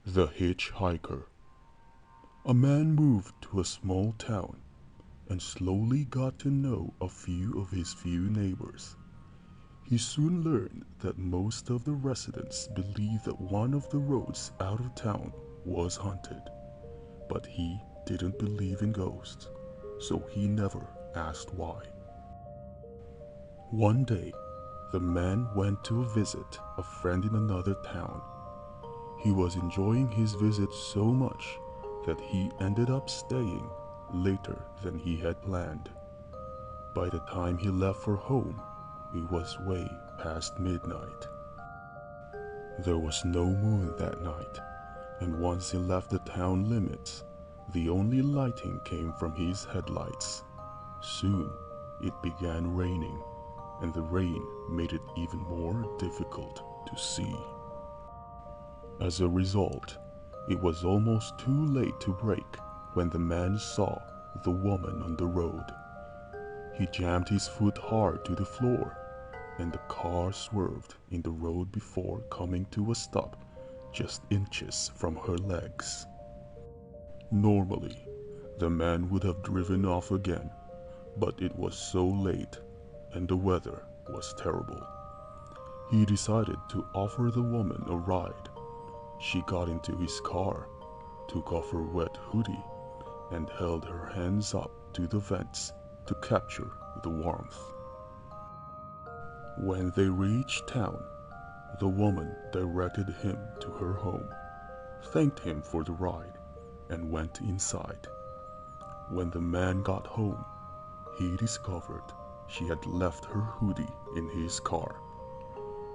The Hitchhiker. A man moved to a small town and slowly got to know a few of his few neighbors. He soon learned that most of the residents believed that one of the roads out of town was haunted, but he didn't believe in ghosts, so he never asked why. One day, the man went to visit a friend in another town. He was enjoying his visit so much that he ended up staying later than he had planned. By the time he left for home, it was way past midnight. There was no moon that night, and once he left the town limits, the only lighting came from his headlights. Soon, it began raining, and the rain made it even more difficult to see. As a result, it was almost too late to brake when the man saw the woman on the road. He jammed his foot hard to the floor, and the car swerved in the road before coming to a stop just inches from her legs. Normally, the man would have driven off again, but it was so late and the weather was terrible. He decided to offer the woman a ride. She got into his car, took off her wet hoodie, and held her hands up to the vents to capture the warmth. When they reached town, the woman directed him to her home, thanked him for the ride, and went inside. When the man got home, he discovered she had left her hoodie in his car.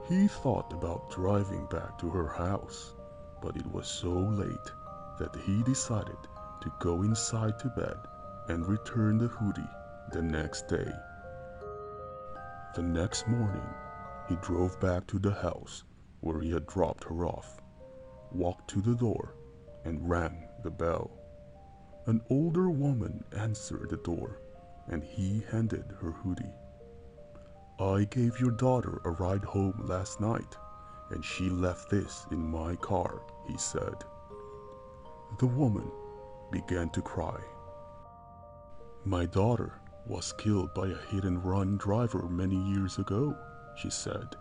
He thought about driving back to her house, but it was so late that he decided to go inside to bed and return the hoodie the next day. The next morning, he drove back to the house where he had dropped her off, walked to the door, and rang the bell. An older woman answered the door, and he handed her hoodie. "I gave your daughter a ride home last night, and she left this in my car," he said. The woman began to cry. "My daughter was killed by a hit-and-run driver many years ago," she said.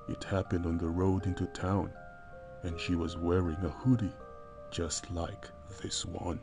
"It happened on the road into town, and she was wearing a hoodie just like this one."